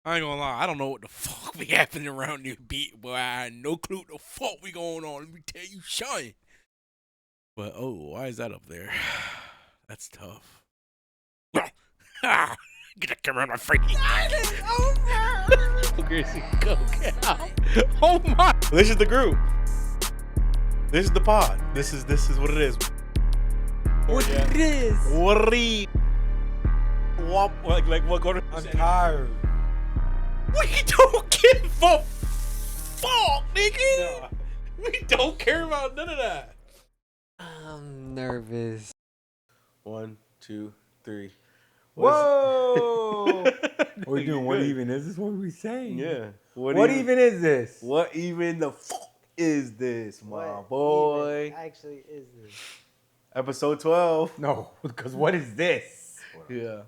I ain't gonna lie, I don't know what the fuck be happening around this beat, boy. I had no clue what the fuck we going on. Let me tell you, shine. But oh, why is that up there? That's tough. Get that camera out of my face. It's over. Gracie, go get out. Oh my! This is the group. This is the pod. This is what it is. What it is? What like what? Go to. I'm tired. We don't give a fuck, nigga. We don't care about none of that. I'm nervous. 1, 2, 3. Whoa! What are we doing? What Good. even is this? What are we saying? Yeah. What even is this? What even the fuck is this, my What boy? even actually is this? Episode 12. No, because what is this? Yeah.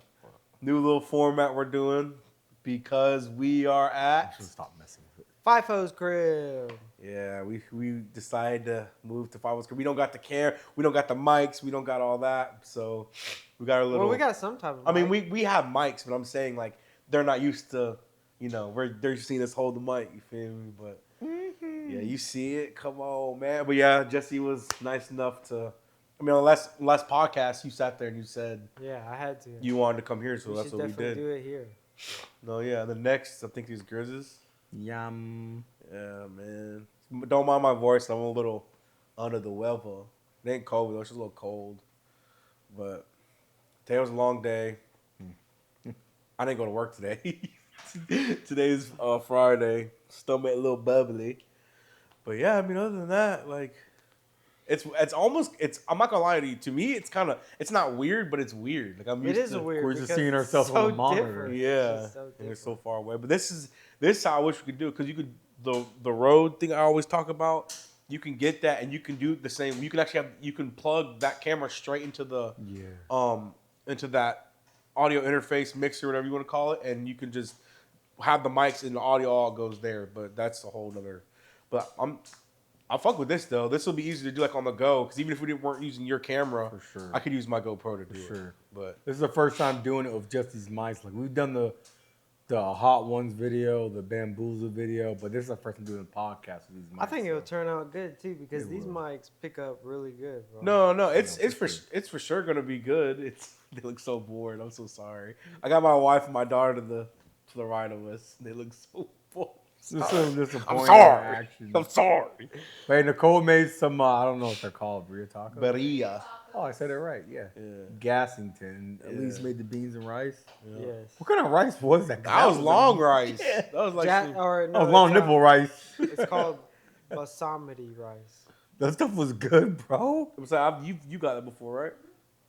New little format we're doing because we are I at. should stop messing with it. FIFO's crib. Yeah, we decided to move to 5 because we don't got the camera, we don't got the mics, we don't got all that. So we got a little. Well, we got some type of. I mean, mic. we have mics, but I'm saying like they're not used to, they're just seeing us hold the mic. You feel me? But yeah, you see it. Come on, man. But yeah, Jesse was nice enough to. I mean, on last podcast, you sat there and you said Yeah, I had to. you wanted to come here, so we that's should what we definitely did. do it here. No, yeah. The next, I think these grizzes. Yum. Yeah, man. Don't mind my voice. I'm a little under the weather. It ain't cold, though. It's just a little cold. But today was a long day. I didn't go to work today. Today's Friday. Stomach a little bubbly. But yeah, I mean, other than that, like, it's almost, I'm not gonna lie to you. To me, it's not weird, but it's weird. Like I'm used It is to. weird. we're just because seeing it's ourselves on so the monitor. different. Yeah, It's just so and it's so different. far away. But this is how I wish we could do it because you could the road thing I always talk about. You can get that, and you can do the same. You can actually you can plug that camera straight into the into that audio interface mixer, whatever you want to call it, and you can just have the mics and the audio all goes there. But that's a whole nother. But I fuck with this though. This will be easy to do like on the go because even if we weren't using your camera, For sure. I could use my GoPro to do For it. sure. But This is the first time doing it with just these mics. Like we've done the Hot Ones video, the Bamboozle video, but this is the first time doing a podcast with these mics. I think it'll so. turn out good too because It these will. mics pick up really good. Bro. no, it's for sure. it's for sure gonna be good. They look so bored. I'm so sorry. I got my wife and my daughter to the right of us. They look so bored. It's so disappointing. I'm sorry. Reaction. I'm sorry. Wait, Nicole made some, I don't know what they're called, burrito tacos? Beria. Oh, I said it right, yeah. Yeah. Gassington. At Yeah. least made the beans and rice. Yeah. Yes. What kind of rice was that? That was long rice. Yeah. That was like That That was long nipple rice. It's called basmati rice. That stuff was good, bro. you got it before, right?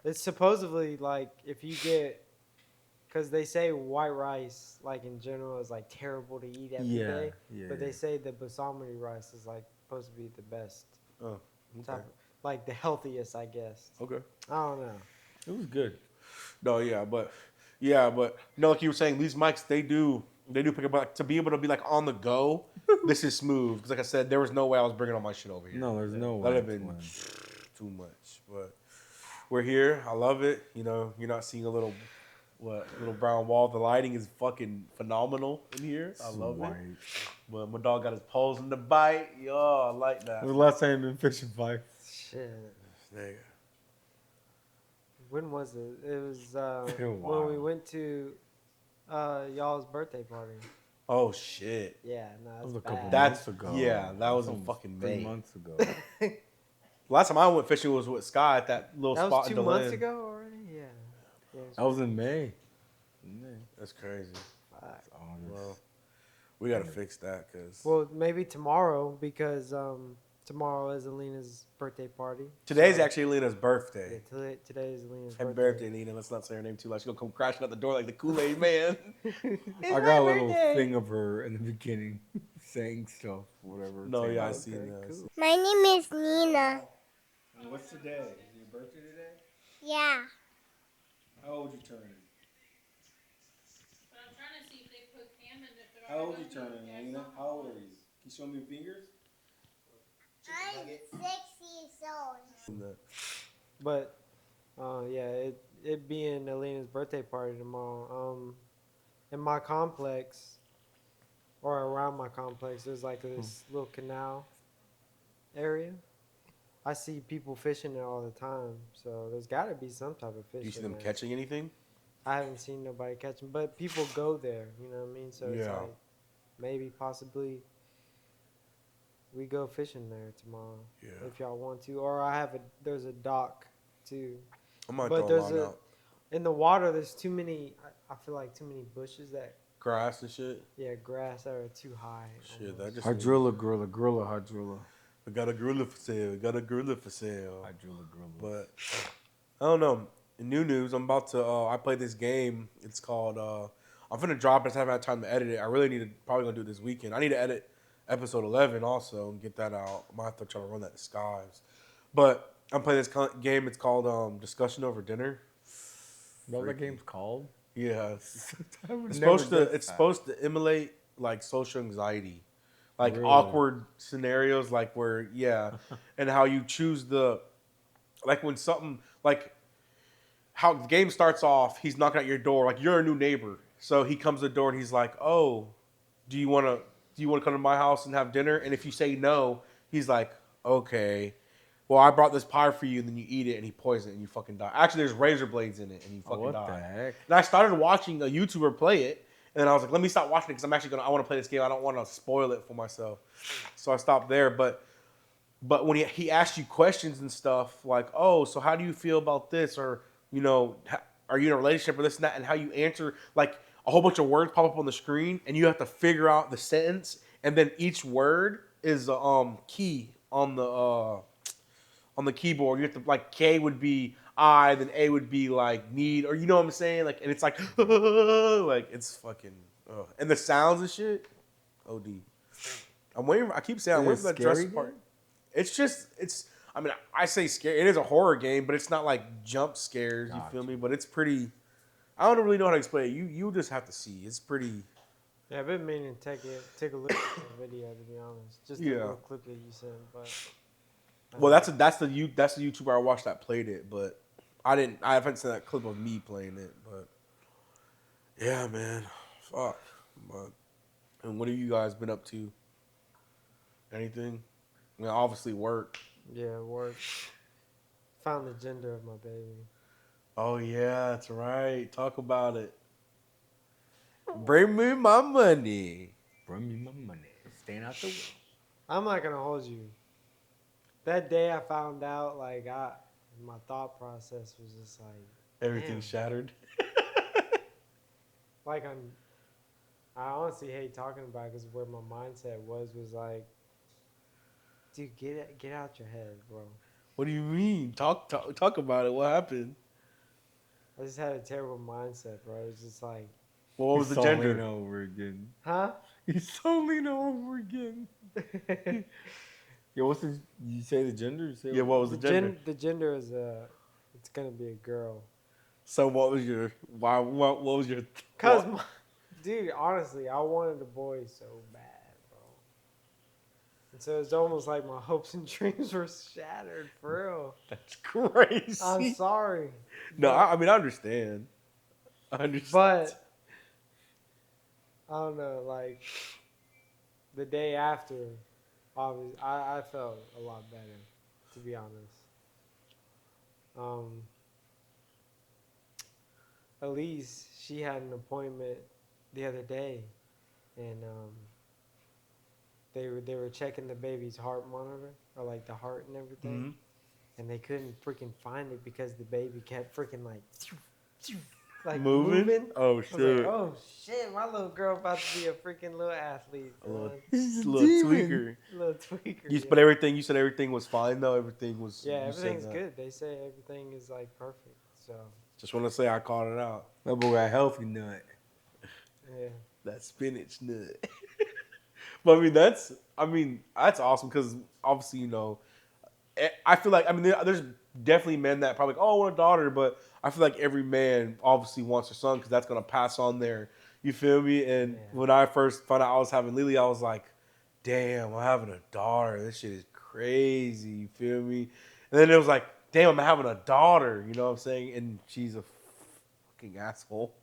It's supposedly like if you get, because they say white rice like in general is like terrible to eat every day. Yeah. But they say the basmati rice is like supposed to be the best, Oh, type okay. of, like the healthiest, I guess. Okay. I don't know. It was good. No, but like you were saying, these mics they do pick up like, to be able to be like on the go. This is smooth because, like I said, there was no way I was bringing all my shit over here. No, there's no way. That'd have been too much. But we're here. I love it. You're not seeing a little brown wall. The lighting is fucking phenomenal in here. I love it. But my dog got his paws in the bite. Yo, I like that. When was the last time you've been fishing, Fife? Shit. Nigga. When was it? It was been a when we while. went to y'all's birthday party. Oh shit. Yeah, no, That was a couple bad. months ago. That was in almost fucking 3 May. months ago. Last time I went fishing was with Sky at that little That spot was in 2 months DeLand. ago already. Yeah. Yeah, it That was in May. That's crazy. It's August. Well, we gotta fix that because well, maybe tomorrow because tomorrow is Alina's birthday party. today's So- actually Lena's Yeah, birthday. today is Alina's Happy birthday. birthday, Lena. Let's not say her name too loud. She's gonna come crashing out the door like the Kool-Aid man. I got a little thing of her in the beginning saying stuff, whatever. No, saying yeah, I that. seen that. cool. My name is Nina. What's today? Is your birthday today? Yeah. How old you turning? But I'm trying to see if they put Cam in if they're How old you turning, Lena? How old are you? Can you show me your fingers? I'm 6 years old. But yeah, it being Alina's birthday party tomorrow. in my complex or around my complex, there's like this little canal area. I see people fishing there all the time, so there's got to be some type of fish. Do you see in them there. catching anything? I haven't seen nobody catching, but people go there. You know what I mean? So it's Yeah. like maybe possibly we go fishing there tomorrow Yeah. if y'all want to. Or there's a dock too. I might But throw a there's line out. in the water. There's too many. I feel like too many bushes that Grass and shit. grass that are too high. Shit, that almost. just Hydrilla gorilla hydrilla. We got a gorilla for sale. We got a gorilla for sale. Hydrilla gorilla. But I don't know. In new news, I'm about to. I played this game. It's called. I'm finna drop it. I just haven't had time to edit it. I really need to. Probably gonna do it this weekend. I need to edit episode 11 also and get that out. I might have to try to run that to Skies. But I'm playing this game. It's called Discussion Over Dinner. What the Freaky. game's called? Yeah, I would it's never supposed to. guess It's that. supposed to emulate like social anxiety, like Really? awkward scenarios, like where and how you choose like when something like how the game starts off. He's knocking at your door, like you're a new neighbor, so he comes to the door and he's like, "Oh, do you want to come to my house and have dinner?" And if you say no, he's like, "Okay. Well, I brought this pie for you," and then you eat it, and he poisons it, and you fucking die. Actually, there's razor blades in it, and you fucking What die. the heck? And I started watching a YouTuber play it, and then I was like, let me stop watching it because I'm actually I want to play this game. I don't want to spoil it for myself. So I stopped there. But when he asked you questions and stuff like, oh, so how do you feel about this? Or, are you in a relationship or this and that? And how you answer, like a whole bunch of words pop up on the screen, and you have to figure out the sentence. And then each word is a key on the keyboard. You have to, like, K would be I, then A would be like need, or you know what I'm saying? Like, and it's like, like it's fucking, and the sounds and shit. OD. I'm waiting. I keep saying I'm waiting for that dress part. It's. I mean, I say scary. It is a horror game, but it's not like jump scares. You feel me? But it's pretty. I don't really know how to explain it. You just have to see. It's pretty. Yeah, I've been meaning to take a look at the video, to be honest. Just a little clip that you sent, but. Well, that's the YouTuber I watched that played it, but I haven't seen that clip of me playing it, but yeah, man, fuck. But and what have you guys been up to? Anything? I mean, obviously work. Yeah, work. Found the gender of my baby. Oh yeah, that's right. Talk about it. Bring me my money. Bring me my money. Staying out the way. I'm not gonna hold you. That day I found out, like, my thought process was just like, Everything damn. shattered. Like, I honestly hate talking about it because where my mindset was like, dude, get out your head, bro. What do you mean? Talk about it. What happened? I just had a terrible mindset, bro. It was just like, What was the He's gender? Leaning over again. huh? He's so leaning over again. Yo, you say the gender? You say Yeah, what was the gender? The gender is it's gonna be a girl. So what was your what was your Cause, dude, honestly, I wanted a boy so bad, bro. And so it's almost like my hopes and dreams were shattered, for real. That's crazy. I'm sorry. No, but, I mean I understand. But I don't know, like the day after, obviously, I felt a lot better, to be honest. Elise, she had an appointment the other day, and they were checking the baby's heart monitor, or like the heart and everything, and they couldn't freaking find it because the baby kept freaking like moving. Oh I was shit! like, oh shit, my little girl about to be a freaking little athlete. A little, He's a little demon. tweaker. Little tweaker. You yeah. but everything. You said everything was fine though. Everything was. Yeah, you said everything's that. good. They say everything is like perfect. So Just want to say I called it out. That boy got a healthy nut. yeah, That spinach nut. But I mean that's awesome because obviously I feel like there's definitely men that probably I want a daughter, but I feel like every man obviously wants a son because that's gonna pass on there. You feel me? And when I first found out I was having Lily, I was like, damn, I'm having a daughter. This shit is crazy. You feel me? And then it was like, damn, I'm having a daughter. You know what I'm saying? And she's a fucking asshole.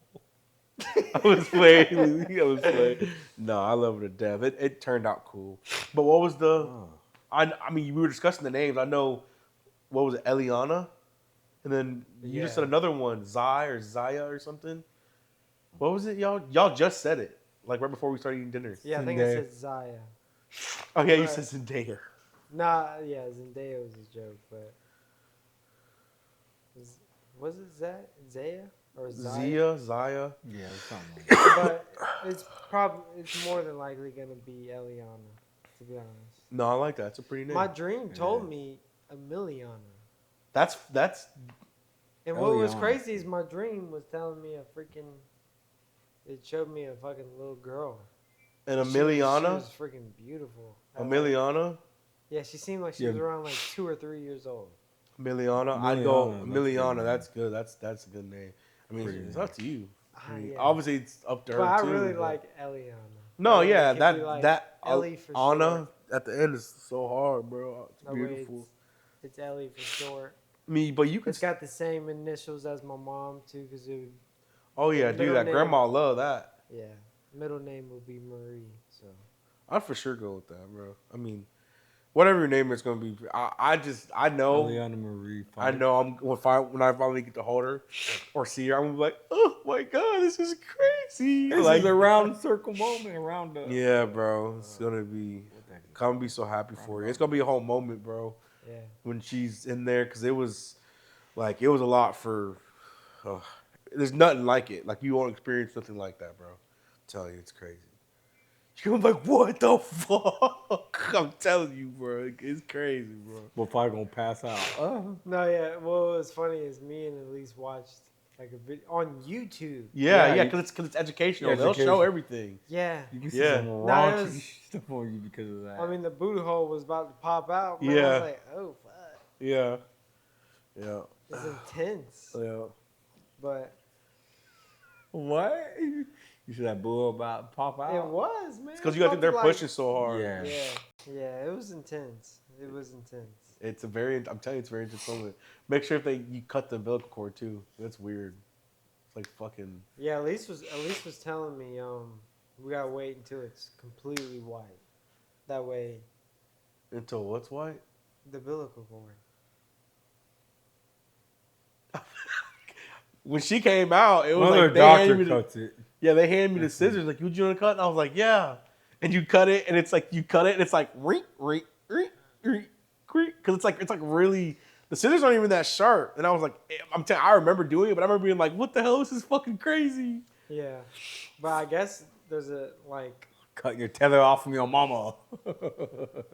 I was playing. I was playing. No, I love her to death. It turned out cool. But what was the? I mean, we were discussing the names. I know. What was it, Eliana? And then you just said another one, Zai or Zaya or something. What was it, y'all? Y'all just said it like right before we started eating dinner. Yeah, I think I said Zaya. Oh yeah, you But- said Zendaya. Nah, yeah, Zendaya was a joke, but was it Zaya or Zaya? Zaya. Yeah, something like that. But it's more than likely gonna be Eliana, to be honest. No, I like that. It's a pretty name. My dream told me Emiliana. That's And what was Eliana. crazy is my dream was telling me it showed me a fucking little girl. an She Emiliana. was freaking beautiful. Emiliana. Yeah, she seemed like she was around like 2 or 3 years old. Emiliana. I'd go Emiliana, Emiliana. That's good. That's a good name. I mean, Pretty it's name. up to you. I mean, Yeah. obviously it's up to her But I too. really but- like Eliana. No, That way yeah, it could be that like that Ellie for Anna short. at the end is so hard, bro. It's That way beautiful. it's Ellie for short. Me, but you could. It's got the same initials as my mom too, because it would, Oh yeah, do middle that. name- Grandma love that. yeah, middle name would be Marie. So I'd for sure go with that, bro. I mean, whatever your name is gonna be. I know. Eliana Marie. I know. When I finally get to hold her or see her, I'm gonna be like, oh my god, this is crazy. This like is a round circle moment around the. Yeah, bro. It's gonna be. What the heck is I'm gonna be so happy for you. It's gonna be a whole moment, bro. yeah, When she's in there, because it was a lot for. There's nothing like it. Like you won't experience nothing like that, bro. I'm telling you, it's crazy. You're like, what the fuck? I'm telling you, bro. It's crazy, bro. We're probably gonna pass out. no, yeah. What was funny is me and Elise watched like a video on YouTube. Yeah, Yeah, because it's educational. Yeah, They'll show education. everything. Yeah, You can see Yeah. some No, raunchy it was- stuff on you because of that. I mean the booty hole was about to pop out. Man. I Yeah. was like, oh fuck, Yeah. Yeah. it's intense. Yeah. But what? You said that bull about to pop out? it was, man. It's because you got to think they're pushing so hard. Yeah. Yeah, it was intense. It was intense. I'm telling you, it's very intense moment. Make sure you cut the umbilical cord too. That's weird. It's like fucking. Yeah, Elise was telling me, we gotta wait until it's completely white. That way, Until what's white? the umbilical cord. When she came out, it was Another like they handed doctor me the, cuts it. yeah, they handed me the scissors. Like, would you want to cut? And I was like, yeah. And you cut it, and it's like you cut it, and it's like rink, rink, rink, rink, rink, because it's like really. The scissors aren't even that sharp, and I was like, I remember doing it, but I remember being like, what the hell? This is fucking crazy. Yeah, but I guess there's a like Cut your tether off from your mama.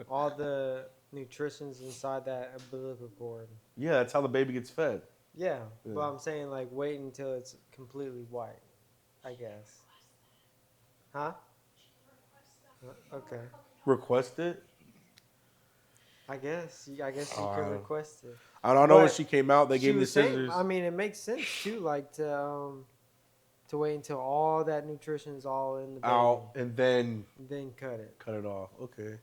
all the nutrition's inside that umbilical cord. Yeah, that's how the baby gets fed. Yeah, Yeah. but I'm saying like wait until it's completely white. I guess. Huh? Okay. Request it. I guess you Oh, could request it. I don't know when But she came out. They She gave me the was saying- scissors. I mean, it makes sense too, like to wait until all that nutrition's all in the baby, out and then then cut it. cut it off. Okay.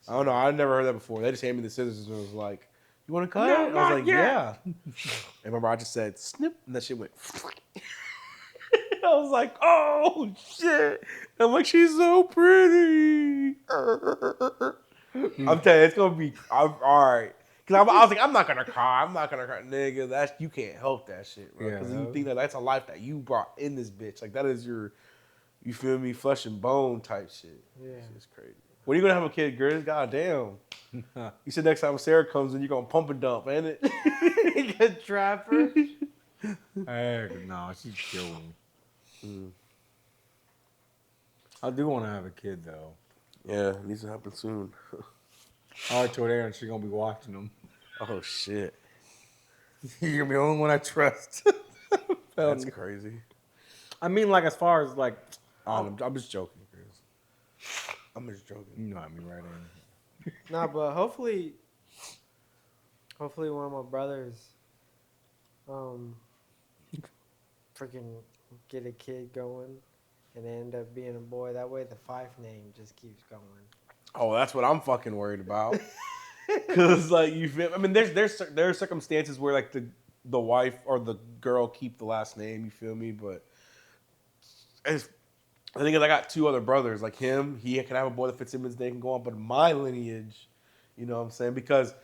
I don't know. I never heard that before. They just handed me the scissors and it was like, "You want to cut No, it?" And I was not like, yet. "Yeah." And remember, I just said snip, and that shit went. I was like, "Oh shit!" I'm like, "She's so pretty." I'm telling you, it's gonna be. I'm all right. Cause I was like, I'm not gonna cry. I'm not gonna cry, nigga. You can't help that shit, bro. Because Yeah. you think that's a life that you brought in this bitch. Like that is your, you feel me, flesh and bone type shit. Yeah. It's crazy. When are you gonna have a kid, Grizz? God damn. You said next time Sarah comes in, you're gonna pump and dump, ain't it? Good trapper. Heck no, she's killing. Mm. I do want to have a kid though. Yeah, it needs to happen soon. All right, to there, and she's gonna be watching them. Oh shit. You're gonna be the only one I trust. That's crazy. I mean, like as far as like, I'm just joking, Grizz. I'm just joking. you know what I mean, right? In. Nah, but hopefully one of my brothers, freaking get a kid going, and end up being a boy. That way, the Fife name just keeps going. Oh, that's what I'm fucking worried about. Cause like you feel, I mean, there's circumstances where like the wife or the girl keep the last name. You feel me? But it's, the thing is, I got 2 other brothers. Like him, he can have a boy that fits him as they can go on. But my lineage, you know what I'm saying? Because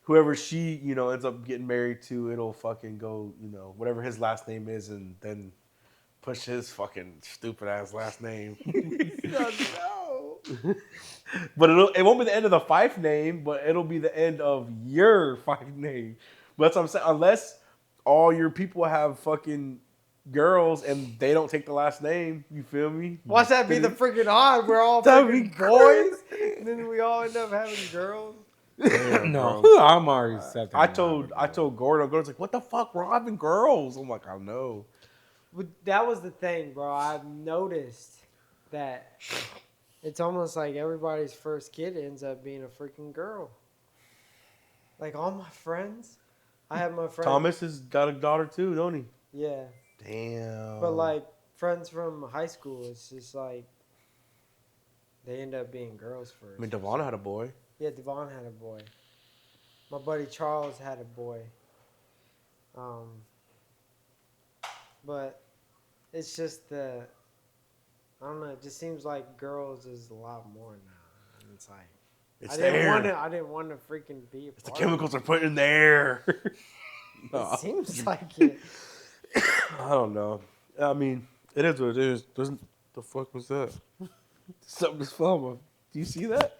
whoever she, ends up getting married to, it'll fucking go, whatever his last name is, and then push his fucking stupid ass last name. No. But it won't be the end of the Fife name, but it'll be the end of your Fife name. But that's what I'm saying. Unless all your people have fucking girls and they don't take the last name, you feel me? Watch that be the freaking odd. We're all That'd be freaking boys, and then we all end up having girls. Damn, No, bro. I'm already accepting. I told Gordon, Gordon's like, what the fuck? We're having girls. I'm like, I know. But that was the thing, bro. I've noticed that it's almost like everybody's first kid ends up being a freaking girl. Like all my friends, I have my friend Thomas has got a daughter too, don't he? Yeah, Damn. but like friends from high school, it's just like they end up being girls first. I mean, Devon had a boy. Yeah, Devon had a boy. My buddy Charles had a boy. But it's just I don't know. It just seems like girls is a lot more now. And it's like It's I there. didn't want to freaking be a part The of chemicals are put in the air. it. No. It seems like it. I don't know. I mean, it is what it is. The fuck was that? Something just fell off. Do you see that?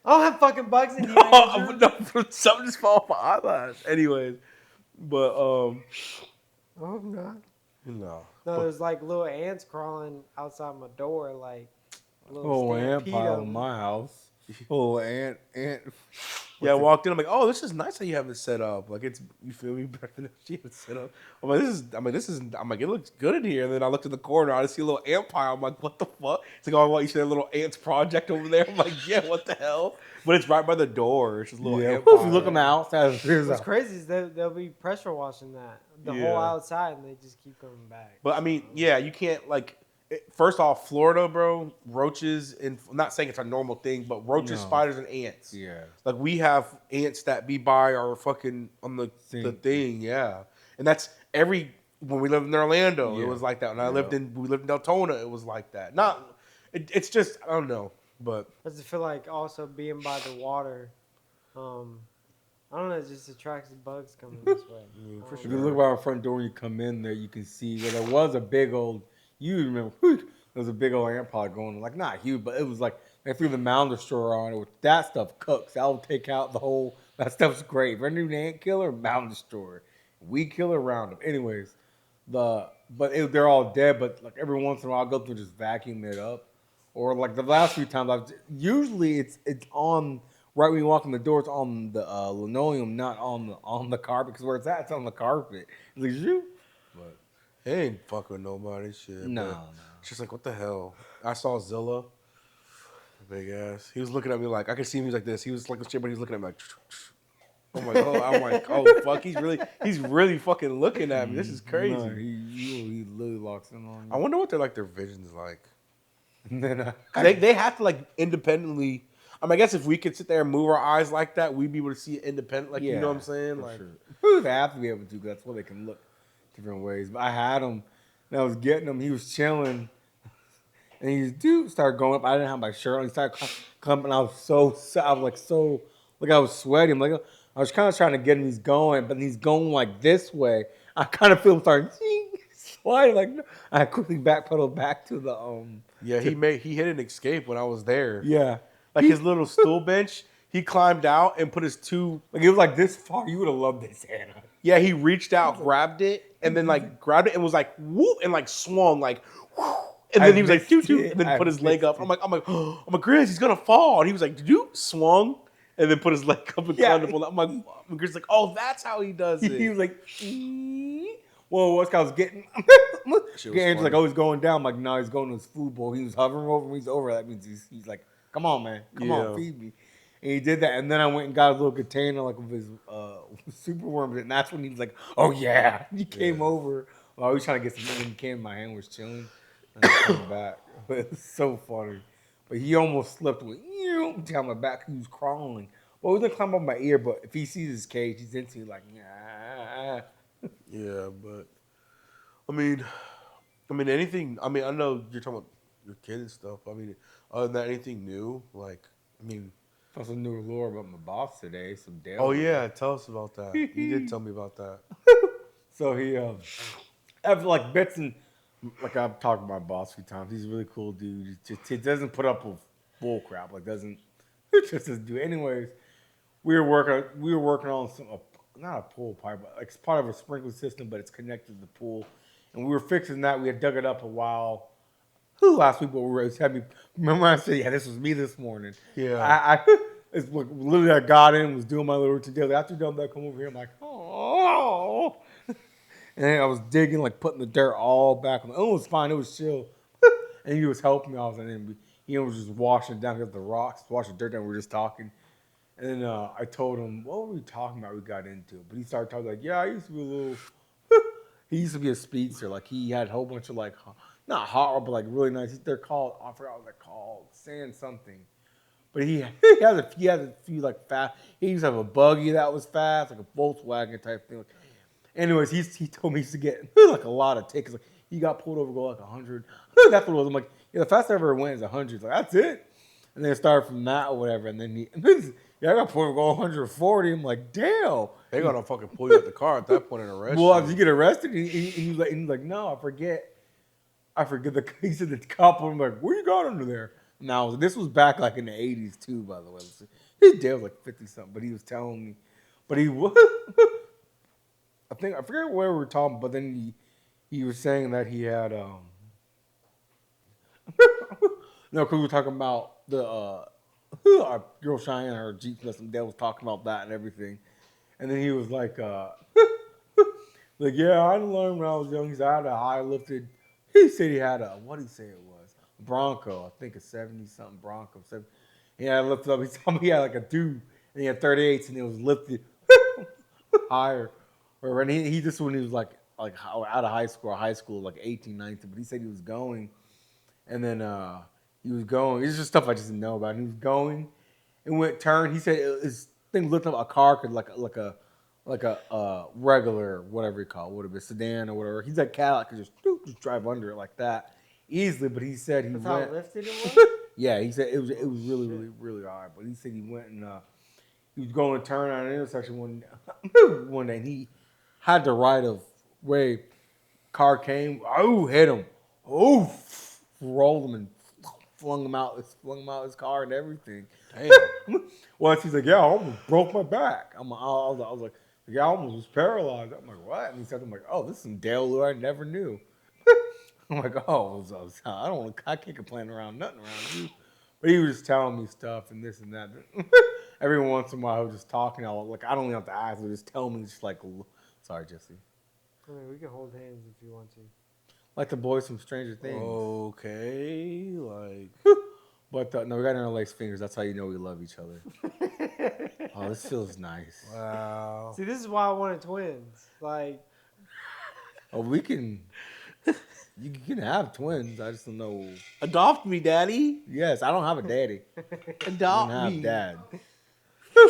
I don't have fucking bugs in here. No, Andrew. no, something just fell off my eyelash. Anyways, but Oh, I'm not. no. No, there's like little ants crawling outside my door, like little Oh, ant stampede pile of in 'em. my house. Oh, ant. Yeah, I walked in. I'm like, oh, this is nice how you have it set up. Like it's, you feel me? Better than she had it set up. I'm like, I'm like, it looks good in here. And then I looked in the corner. I just see a little ant pile. I'm like, what the fuck? It's like, oh, what, you see that little ants project over there? I'm like, yeah, what the hell? But it's right by the door. It's just a little Yeah, ant if pile. you look on the outside, What's crazy is they'll be pressure washing that the whole Yeah. outside, and they just keep coming back. But I mean, yeah, you can't like. First off, Florida, bro, roaches, and I'm not saying it's a normal thing, but roaches, No. spiders, and ants. Yeah. Like we have ants that be by our fucking on the thing, yeah. And that's when we lived in Orlando, Yeah. it was like that. When Yeah. we lived in Deltona, it was like that. It's just I don't know, but I just feel like also being by the water, I don't know, it just attracts bugs coming this way. for If you look by our front door and you come in there, you can see where there was a big old. You remember? There was a big old ant pile going, like not huge, but it was like they threw the mound destroyer on it. That stuff cooks. That will take out the whole. That stuff's great. If I need an ant killer, mound destroyer, weed killer, Roundup. Anyways, they're all dead. But like every once in a while, I'll go through and just vacuum it up, or like the last few times, usually it's on. Right when you walk in the door, it's on the linoleum, not on the carpet. Because where it's at, it's on the carpet. It's like, shoot. But it ain't fucking with nobody. Shit. no, but no. it's just like what the hell. I saw Zilla, big ass. He was looking at me like I could see him. He was like this. He was like this shit, but he's looking at me like. I'm like, oh fuck, he's really fucking looking at me. This is crazy. No, he literally locks in on you. I wonder what their vision's like. And then They have to like independently. I mean, I guess if we could sit there and move our eyes like that, we'd be able to see it independent. Like, you know what I'm saying? Like, sure. They have to be able to. 'Cause that's where they can look different ways. But I had him, and I was getting him. He was chilling, and he started going up. I didn't have my shirt on. He started coming. I was sweating. Like I was kind of trying to get him. He's going, but he's going like this way. I kind of feel him starting sliding. Like I quickly backpedaled back to the yeah, he hit an escape when I was there. Yeah. Like his little stool bench, he climbed out and put his two. Like it was like this far. You would have loved this, Anna. Yeah, he reached out, grabbed it, and then like grabbed it and was like whoop and like swung like, whoo, and then he was like doo doo, and then put his leg up. I'm like, Grizz, he's gonna fall, and he was like doo, swung, and then put his leg up and climbed up. I'm like, Grizz, like, oh, that's how he does it. He was like, well, what I was getting. Andrew's like, oh, he's going down. I'm like, no, he's going to his food bowl. He was hovering over me. He's over. That means he's like, come on, man. Come on, feed me. And he did that. And then I went and got a little container like with his super worms. And that's when he was like, oh, yeah. He came over. Well, I was trying to get some. He came, my hand was chilling. And I came back. But it was so funny. But he almost slipped with down my back. He was crawling. Well, he didn't climb up my ear. But if he sees his cage, he's instantly like, yeah. Yeah, but I mean, I mean, anything. I mean, I know you're talking about your kid and stuff. I mean, other than that, anything new? Like, I mean, Found some new lore about my boss today. Some Dale. oh lore. yeah, tell us about that. You did tell me about that. So he after like bits and like I've talked to my boss a few times. He's a really cool dude. He doesn't put up with bull crap. Like doesn't just doesn't do. Anyways, we were working on some not a pool pipe, but like it's part of a sprinkler system, but it's connected to the pool. And we were fixing that. We had dug it up a while. Last week, but we were having. Remember I said, yeah, this was me this morning. Yeah. I it's like literally I got in, was doing my little routine daily. After done that, come over here. I'm like, oh. And then I was digging, like putting the dirt all back on. Oh, it was fine. It was chill. And he was helping me. I was, and then he was just washing it down, because the rocks, washing the dirt down. We were just talking. And then I told him, what were we talking about? We got into it. But he started talking like, yeah, I used to be a little. He used to be a speedster. Like he had a whole bunch of like, not hot, but like really nice. They're called, I forgot what they're called, saying something. But he has a few like fast. He used to have a buggy that was fast, like a Volkswagen type thing. Like, anyways, he told me he used to get like a lot of tickets. Like he got pulled over, go like 100. That's what it was. I'm like, yeah, the fastest I ever went is 100. Like that's it. And then it started from that or whatever. And then yeah, I got pulled over, go 140. I'm like, damn. They're gonna fucking pull you out the car at that point and arrest Well, you. did you get arrested? He was like, no, I forget. He said the cop. I'm like, what you got under there? Now this was back like in the 80s too, by the way. His dad was like 50 something, but he was telling me. But he was. I forget where we were talking, but then he was saying that he had no, because we were talking about the our girl Cheyenne, her Jeep, and some dad was talking about that and everything, and then he was like like yeah, I learned when I was young. He said I had a high lifted. He said he had a, what did he say it was? A Bronco, I think a 70-something Bronco. He had lifted up. He told me he had like a dude, and he had 38s, and it was lifted higher. And he just, when he was like out of high school, like 18, 19, but he said he was going, and then he was going. It's just stuff I just didn't know about. And he was going, and went turn. He said his thing looked up a car could like a regular, whatever you call it, would have been sedan or whatever. He's like Cadillac could just drive under it like that easily. But he said he That's went. how lifted it was? Yeah, he said it was really, really, really hard. But he said he went and he was going to turn on an intersection one day, and he had the right of way. Car came, hit him, rolled him and flung him out his car and everything. Damn. Once he's like, yeah, I almost broke my back. I was like, yeah, I almost was paralyzed. I'm like, what? And he said, I'm like, oh, this is some Dale lure I never knew. I'm like, oh, I can't complain around nothing around you. But he was just telling me stuff and this and that. Every once in a while, he was just talking. I don't even have to ask. He just tell me, just like, sorry, Jesse. I mean, we can hold hands if you want to. Like the boys from Stranger Things. Okay, like. But no, we got interlaced fingers. That's how you know we love each other. Oh, this feels nice. Wow. See, this is why I wanted twins. Like, Oh, we can. You can have twins. I just don't know. Adopt me, daddy. Yes, I don't have a daddy. Adopt I don't me. have dad.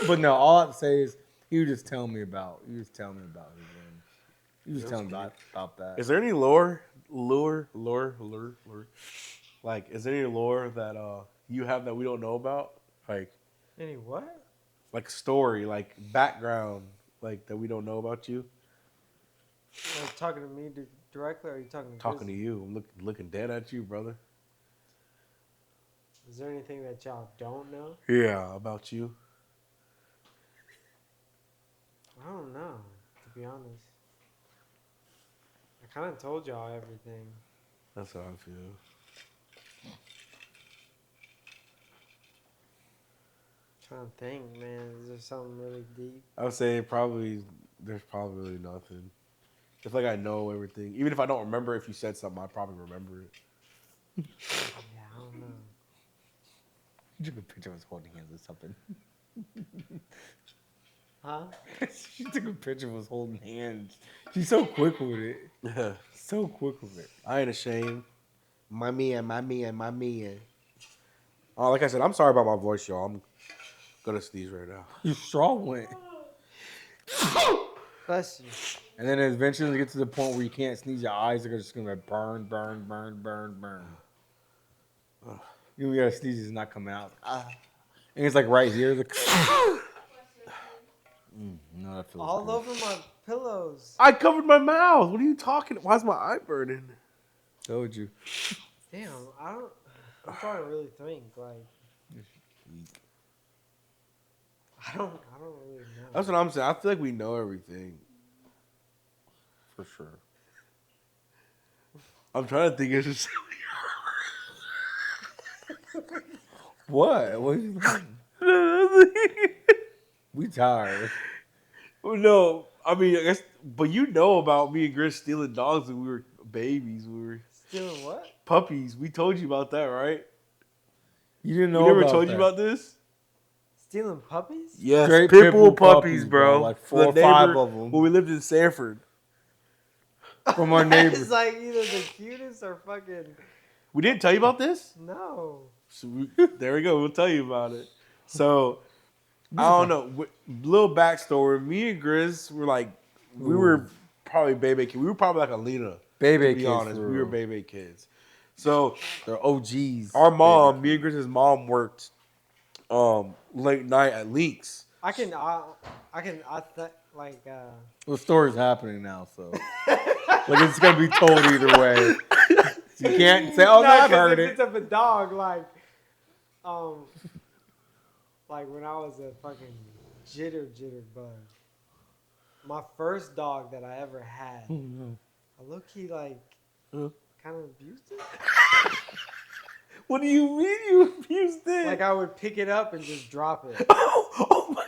But no, all I have to say is he was just telling me about. He was telling me about his. He was telling me about that. Is there any lore? Like, is there any lore that you have that we don't know about? Like, any what? like story, like background, like that we don't know about you? Like talking to me directly, or are you talking to Talking to Grizz? you, I'm looking dead at you, brother. Is there anything that y'all don't know? Yeah, about you. I don't know, to be honest. I kind of told y'all everything. That's how I feel. Trying to think, man. Is there something really deep? I would say there's probably really nothing. It's like I know everything. Even if I don't remember, if you said something, I probably remember it. Yeah, I don't know. You took a picture of us holding hands or something. Huh? She took a picture of us holding hands. She's so quick with it. Yeah. So quick with it. I ain't ashamed. My man. Oh, like I said, I'm sorry about my voice, y'all. I'm gonna sneeze right now. Your straw went. Bless you. And then eventually you get to the point where you can't sneeze. Your eyes are just gonna burn, burn, burn, burn, burn. You gotta sneeze, it's not coming out. And it's like right here. No, that feels All good. over my pillows. I covered my mouth. What are you talking? Why's my eye burning? Told you. Damn, I'm trying to really think. Like, I don't really know. That's what I'm saying. I feel like we know everything. For sure. I'm trying to think. It's just What? What are you We tired. no. I mean, I guess, but you know about me and Grizz stealing dogs when we were babies. We were Stealing what? puppies. We told you about that, right? You didn't know We never about told that. you about this. Stealing puppies? Yes, Straight pit bull puppies, bro. Like 4 or 5 of them. when we lived in Sanford. From our neighbors. It's like either the cutest or fucking We didn't tell you about this. no. So there we go. We'll tell you about it. So I don't know. Little backstory. Me and Grizz were like, we were probably bebe kids. We were probably like a Lena. Baby To be kids. honest, we were bebe kids. So They're OGs. our mom, me and Grizz's mom, worked late night at Leaks. Like The story's happening now, so like it's gonna be told either way. You can't say, "Oh no, I've heard if it." it's of a dog, like when I was a fucking jitter bug. My first dog that I ever had, I low-key like kind of abused it. What do you mean you abused it? Like I would pick it up and just drop it. Oh my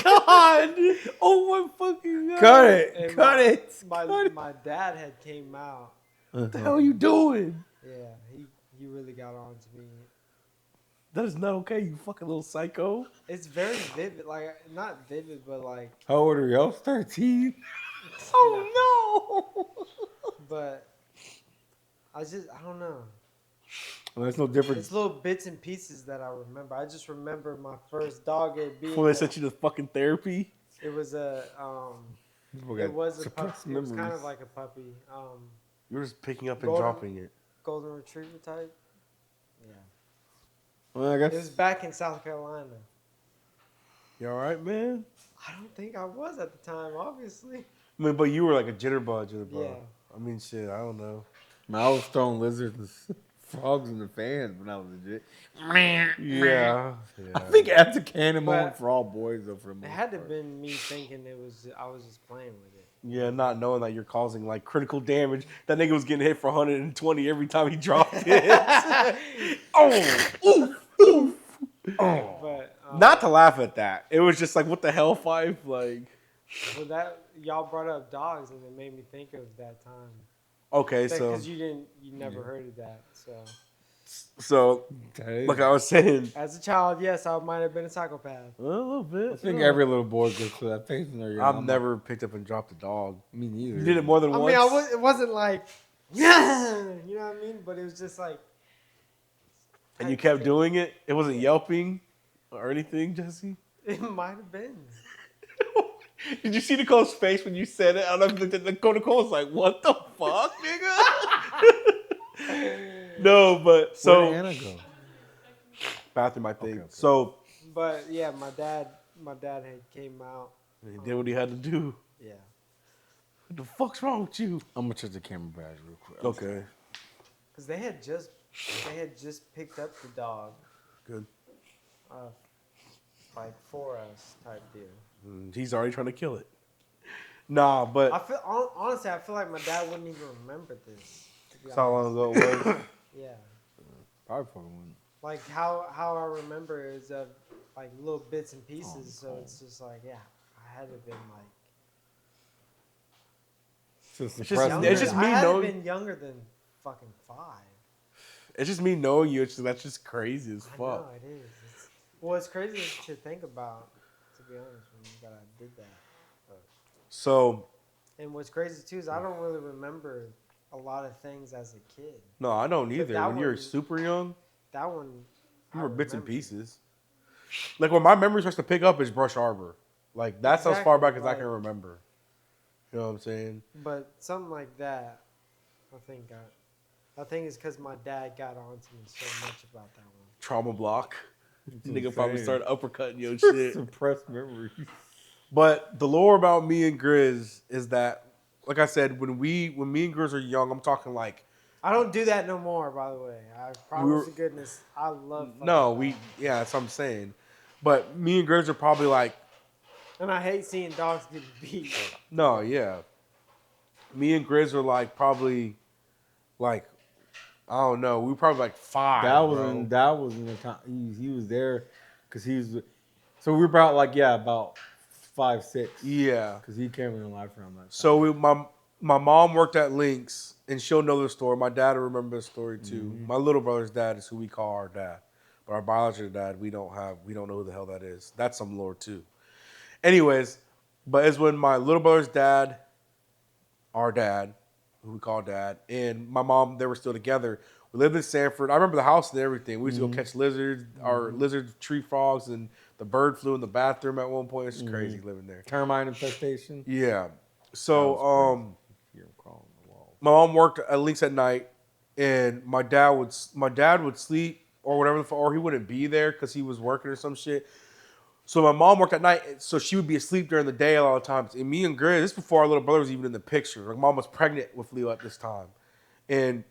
god! Oh my fucking god! Cut it! And Cut it! My dad had came out. What the hell are you doing? Yeah, he really got on to me. That is not okay, you fucking little psycho. It's very vivid, like not vivid, but like. How old are you? I was 13. Oh no! But I don't know. Well, that's no different. It's little bits and pieces that I remember. I just remember my first dog being. Before they sent you to fucking therapy. It was a People it got was a suppressed puppy. It was kind memories. of like a puppy. You were just picking up and Golden- dropping it. Golden retriever type. Yeah. Well, I It was guess back in South Carolina. You alright, man? I don't think I was at the time, obviously. I mean, but you were like a jitterbug. Yeah. I mean, shit, I don't know. I was throwing lizards and frogs in the fans when I was legit. Yeah. I think that's a canon But- moment for all boys, though. For the It most had to have part. been me thinking I was just playing with it. Yeah, not knowing that you're causing like critical damage. That nigga was getting hit for 120 every time he dropped it. Oof. But Not to laugh at that. It was just like, what the hell, Five? Like, well, that y'all brought up dogs, and it made me think of that time. okay, so Because you never heard of that. So That is- like I was saying, as a child, yes, I might have been a psychopath. a little bit. I think every little boy goes through that phase when they're young. I've never picked up and dropped a dog. Me neither. You did it more than I once. mean, it wasn't like, yeah, you know what I mean? But it was just like. And you kept doing it. It wasn't yelping or anything, Jesse. It might have been. Did you see Nicole's face when you said it? I don't know if Nicole was like, "What the fuck, nigga?" No, but Where so did Anna go? bathroom, I think. Okay. So But yeah, my dad had came out. he did what he had to do. Yeah. What the fuck's wrong with you? I'm gonna check the camera badge real quick. Okay, Because they had just picked up the dog, good. like for us type deal. He's already trying to kill it. Nah, but I feel honestly, I feel like my dad wouldn't even remember this. To be that's how honest. long ago it was. Yeah. Probably fucking wouldn't. Like how I remember is of like little bits and pieces. So it's just like, yeah, I had to have been like. It's just me I had to knowing- have been younger than fucking 5. It's just me knowing you. That's just crazy as I know fuck. it is. It's crazy to think about. To be honest, when I did that. So And what's crazy too is I don't really remember a lot of things as a kid. no, I don't either. that When you're one- super young, That one. you I were bits and remember. pieces. Like when my memory starts to pick up is Brush Arbor. Like that's as far back as I Exactly, can remember. You know what I'm saying? But something like that, I think it's because my dad got on to me so much about that one. Trauma block. what Nigga I'm probably saying. started uppercutting your shit. Suppressed memories. But the lore about me and Grizz is that, like I said, when me and Grizz are young, I'm talking like I don't do that no more, by the way. I promise to goodness, I love fucking dogs. yeah, that's what I'm saying. But me and Grizz are probably like, And I hate seeing dogs get beat. no, yeah. Me and Grizz are like probably like, I don't know, we were probably like 5. That was bro. in the time he was there because so we were about 5, 6. Yeah. Because he came in life around that time. So my mom worked at Lynx, and she'll know the story. My dad will remember the story too. Mm-hmm. My little brother's dad is who we call our dad, but our biological dad we don't know who the hell that is. That's some lore too. Anyways, but it's when my little brother's dad, our dad, who we call dad, and my mom, they were still together. We lived in Sanford. I remember the house and everything. We used to go catch lizards, tree frogs, and the bird flew in the bathroom at one point. It's just crazy living there. Termite infestation. Yeah. That So, was crazy. Hear 'em crawling on the wall. my mom worked at Lynx at night, and my dad would sleep or whatever, or he wouldn't be there because he was working or some shit. So my mom worked at night, so she would be asleep during the day a lot of times. And me and Grizz, this is before our little brother was even in the picture. Like, mom was pregnant with Leo at this time, and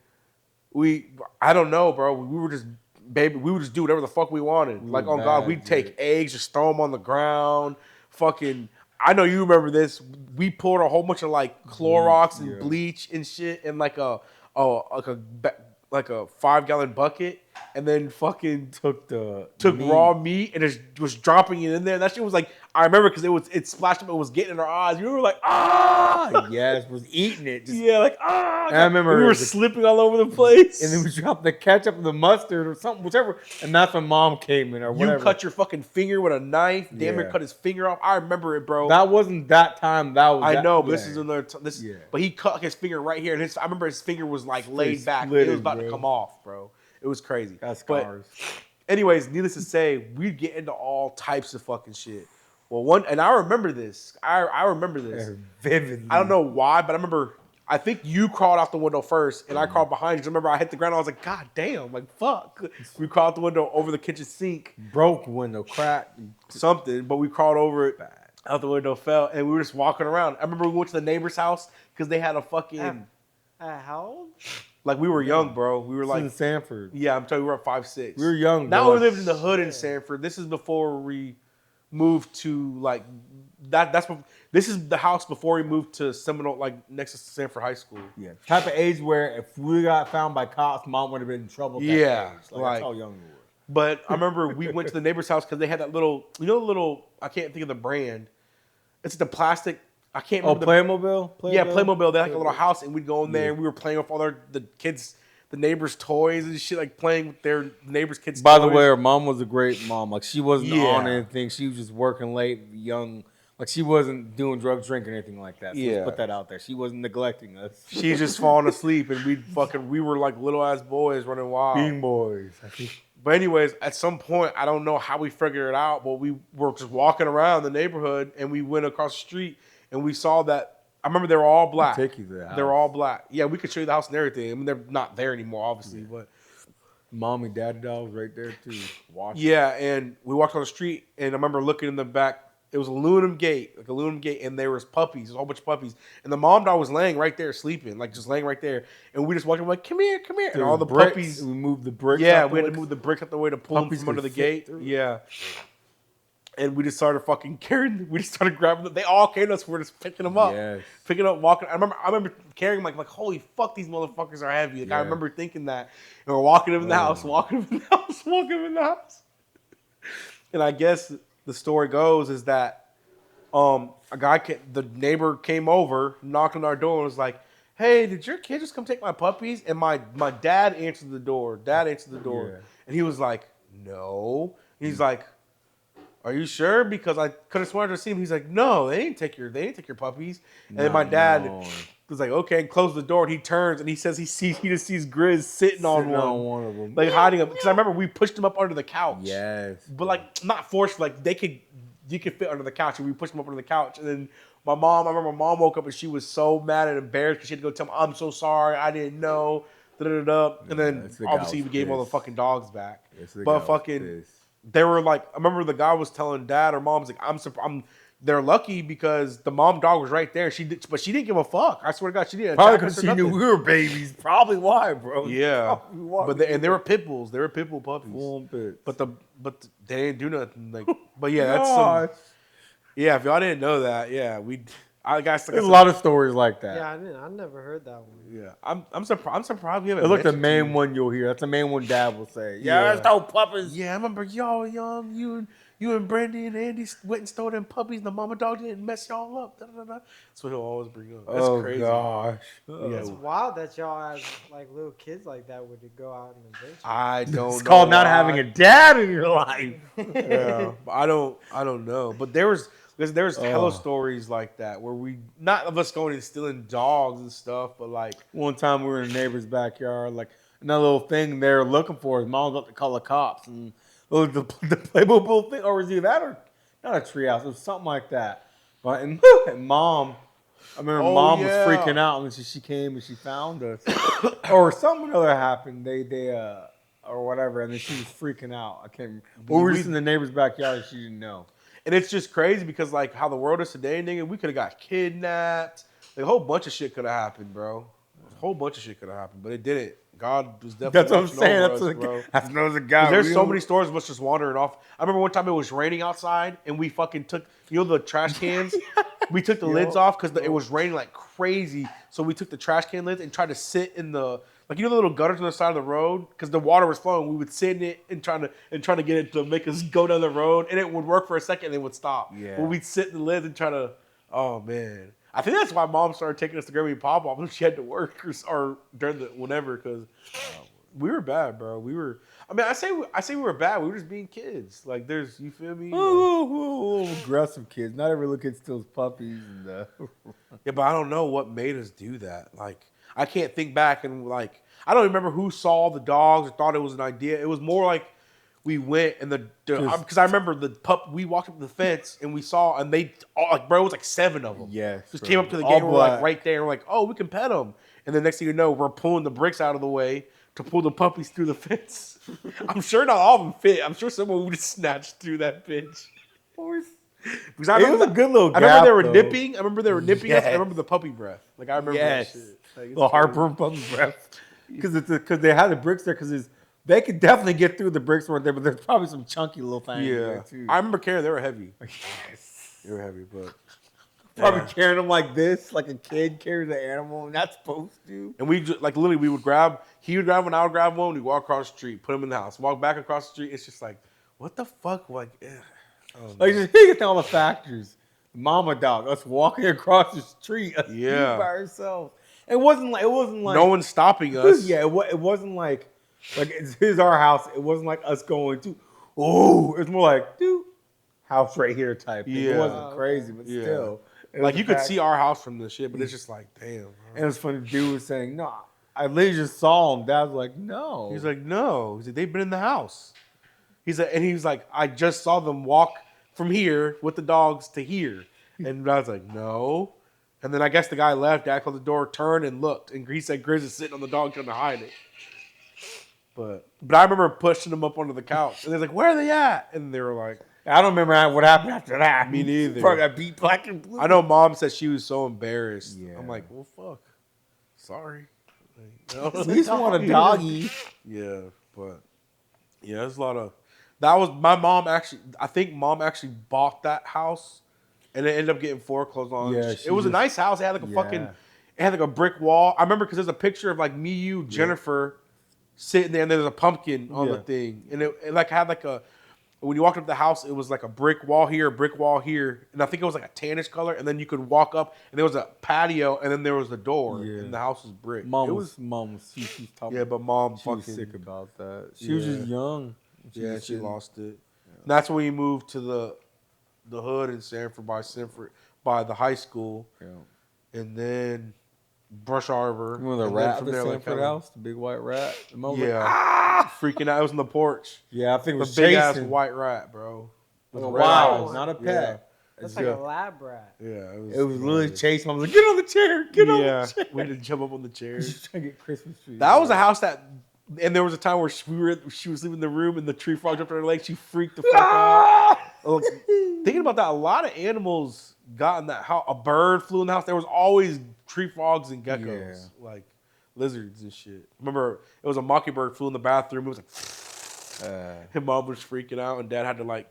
I don't know, bro. We were just baby. We would just do whatever the fuck we wanted. We Like, were on God, bad, we'd take dude. eggs, just throw them on the ground. Fucking, I know you remember this. We poured a whole bunch of like Clorox and yeah. bleach and shit in like a 5-gallon bucket, and then fucking Took meat. raw meat and just was dropping it in there. That shit was like, I remember because it splashed up. It was getting in our eyes. We were like, ah, Yes, was eating it. Just, yeah, like ah. And I remember we were slipping all over the place. and then we dropped the ketchup and the mustard or something, whichever. And that's when mom came in or You whatever. cut your fucking finger with a knife. Damn near Yeah. cut his finger off. I remember it, bro. That wasn't that time. That was. I know, but yeah. this is another. Yeah. But he cut his finger right here, and I remember his finger was like laid back. split It was it, about to bro. come off, bro. It was crazy. That's But scars. anyways, needless to say, we'd get into all types of fucking shit. Well, and I remember this. I remember this. Vividly. I don't know why, but I remember. I think you crawled out the window first, and I crawled behind you. I remember I hit the ground. I was like, God damn, like fuck. We crawled out the window over the kitchen sink, Broke window, cracked. something, but we crawled over it. Out the window, fell, and we were just walking around. I remember we went to the neighbor's house because they had a fucking How old? like we were young, bro. We were This is in like, Sanford. yeah, I'm telling you, we were at 5'6". We were young. Now bro. we lived in the hood in Sanford. This is before we moved to like that. This is the house before we moved to Seminole, like next to Sanford High School. Yeah, type of age where if we got found by cops, mom would have been in trouble. At that Yeah, age. like- that's how young we were. But I remember we went to the neighbor's house because they had that little, I can't think of the brand. It's the plastic. I can't Oh, remember. Playmobil? Yeah, Playmobil. They had like a little house, and we'd go in there, and we were playing with all the kids, the neighbors' toys and shit, like playing with their neighbors' kids' By toys. the way, her mom was a great mom. Like, she wasn't Yeah. on anything. She was just working late, young. Like, she wasn't doing drugs, drinking, anything like that. So Yeah. let's put that out there. She wasn't neglecting us. She's just falling asleep, and we were like little ass boys running wild. Bean boys. I think. But anyways, at some point, I don't know how we figured it out, but we were just walking around the neighborhood, and we went across the street, and we saw that. I remember they were all black. Take you to the house. They were all black. Yeah, we could show you the house and everything. I mean, they're not there anymore, obviously, but Mom and daddy dogs right there, too. Watching. yeah. And we walked on the street, and I remember looking in the back. It was like a aluminum gate, and there was puppies, a whole bunch of puppies, and the mom dog was laying right there sleeping, like just laying right there, and we just walked in like, come here, and There all was the bricks. puppies. We moved the bricks. Yeah, out we the had to way. move the bricks out the way to pull them Puppies from under the could fit gate. through. Yeah. And we just started fucking carrying. We just started grabbing them. They all came to us. We were just picking them up, Yes. picking up, walking. I remember carrying them like holy fuck, these motherfuckers are heavy. Like I Yeah. remember thinking that, and we're walking them in the house, walking them in the house, walking them in the house. And I guess the story goes is that the neighbor came over, knocked on our door, and was like, "Hey, did your kid just come take my puppies?" And my dad answered the door. Yeah. And he was like, "No." He's like, "Are you sure?" Because I could have sworn to see him. He's like, "No, they didn't take your puppies." And then my dad was like, "Okay," and closed the door. And he turns and he says he just sees Grizz sitting on one, of them. like hiding him. Because I remember we pushed him up under the couch. Yes. But like not forced, like you could fit under the couch, and we pushed him up under the couch, and then I remember my mom woke up and she was so mad and embarrassed because she had to go tell me, I'm so sorry, I didn't know. And then Yes, the guy obviously was we gave all the pissed. fucking dogs back. Yes, the guy But was fucking, pissed. they were like, I remember the guy was telling dad or mom's like, they're lucky because the mom dog was right there. But she didn't give a fuck. I swear to God, she didn't. Probably attack us because or she knew nothing. we were babies. Probably why, bro. Yeah, Probably why but they were pit bulls. They were pit bull puppies. full bits. But they didn't do nothing. Like, but yeah, that's some. Gosh. Yeah, if y'all didn't know that, yeah, I guess There's a lot of stories like that. Yeah, I never heard that one. Yeah, I'm surprised we haven't. Look, the mentioned main you. one you'll hear. That's the main one Dad will say. Yeah. Yeah, that's no puppies. Yeah, I remember y'all young. You and Brandy and Andy went and stole them puppies. And the mama dog didn't mess y'all up. Da, da, da, da. That's what he'll always bring up. That's Oh crazy. gosh. Yeah. It's wild that y'all as like little kids like that would go out and adventure. I don't. It's know called not why. having a dad in your life. Yeah, but I don't know. But there's hella Oh. stories like that where we not of us going and stealing dogs and stuff, but like One time we were in a neighbor's backyard, like another little thing they're looking for. His mom got to call the cops, and the Playmobil thing, or was either that or not a treehouse, it was something like that. But and mom, I remember Oh, mom yeah. was freaking out, and she came and she found us, or something other happened. They or whatever, and then she was freaking out. I can't remember. But we were just in the neighbor's backyard, and she didn't know. and it's just crazy because like how the world is today, nigga, we could have got kidnapped. Like, a whole bunch of shit could have happened, bro. A whole bunch of shit could have happened, but it didn't. God was definitely. That's what I'm watching saying. over That's us, what, bro. that's another guy. There's so many stories of us just wandering off. I remember one time it was raining outside and we fucking took, the trash cans. We took the lids off because it was raining like crazy. So we took the trash can lids and tried to sit in the, like, the little gutters on the side of the road because the water was flowing. We would sit in it and trying to get it to make us go down the road, and it would work for a second and it would stop. Yeah. But we'd sit in the lids and try to. Oh man, I think that's why mom started taking us to Grammy Pop Off when she had to work or during the whenever because. We were bad, bro. I mean, I say we were bad. We were just being kids. Like, you feel me? Aggressive kids. Not every little kid steals puppies. And, Yeah, but I don't know what made us do that. Like, I can't think back and like, I don't remember who saw the dogs or thought it was an idea. It was more like we went and because I remember we walked up to the fence and we saw and they like, bro, it was like 7 of them. Yes, just bro. came up to the All gate. And we're like black. right there. We're like, oh, we can pet them. And then next thing you know, we're pulling the bricks out of the way to pull the puppies through the fence. I'm sure not all of them fit. I'm sure someone would have snatched through that bitch. Because I It remember was a good little I remember they were gap, though. nipping. I remember they were nipping us. I Yes. remember the puppy breath. Like, I remember yes. that shit. Like, it's The crazy. heartburn puppy breath. Because they had the bricks there because they could definitely get through the bricks weren't there, but there's probably some chunky little things Yeah. there too. I remember carrying. They were heavy. Yes. They were heavy, but Probably yeah. carrying them like this, like a kid carries an animal, and not supposed to. And we just, like, literally, he would grab one, I would grab one, we walk across the street, put him in the house, walk back across the street. It's just like, what the fuck? Like, Like just he get all the factors. Mama dog, us walking across the street, us Yeah. by ourselves. It wasn't like no one's stopping us. Yeah, it wasn't like here's our house. It wasn't like us going to. Oh, it's more like dude, house right here type. Thing. Yeah. It wasn't crazy, but Yeah. still, it Like, was you the could fact- see our house from the shit, but it's just like, damn. Bro. And it was funny. Dude was saying, "No, I literally just saw him." Dad was like, "No." He's like, no. He's like, they've been in the house. He was like, I just saw them walk from here with the dogs to here. And I was like, no. And then I guess the guy left. Dad closed the door, turned and looked. And he said Grizz is sitting on the dog trying to hide it. But I remember pushing them up onto the couch. And they're like, where are they at? And they were like, I don't remember what happened after that. Me neither. Probably got beat black and blue. I know mom said she was so embarrassed. Yeah. I'm like, well, fuck. Sorry. At least want a doggy. Yeah, but yeah, there's a lot of that was my mom actually. I think mom actually bought that house, and it ended up getting foreclosed on. Yeah, it was a nice house. It had like a fucking, it had like a brick wall. I remember because there's a picture of like me, you, Jennifer, sitting there, and there's a pumpkin on the thing, and it like had like a. When you walked up the house, it was like a brick wall here, and I think it was like a tannish color. And then you could walk up, and there was a patio, and then there was the door, Yeah. and the house was brick. Mom It was she's talking. yeah, but mom she fucking was sick about that. She was just young. Yeah, just she didn't- lost it. And that's when we moved to the hood in Sanford by the high school, Yeah. and then Brush Arbor. Remember the and then rat at from the there, like, Sanford kinda- house, the big white rat. The mom was like, Yeah, freaking out. It was on the porch. yeah, I think it The was big ass Jason. white rat, bro. With Oh, red wow, eyes. not a Yeah. pet. That's like a lab rat. Yeah, It was literally chasing. I was like, get on the chair, get on the chair. We had to jump up on the chairs. Just trying to get Christmas trees. That was a house that, and there was a time where she was leaving the room and the tree frog jumped on her leg. She freaked the fuck out. Look, thinking about that, a lot of animals got in that house. A bird flew in the house. There was always tree frogs and geckos, like lizards and shit. Remember, it was a mockingbird flew in the bathroom. It was like, his mom was freaking out, and dad had to like.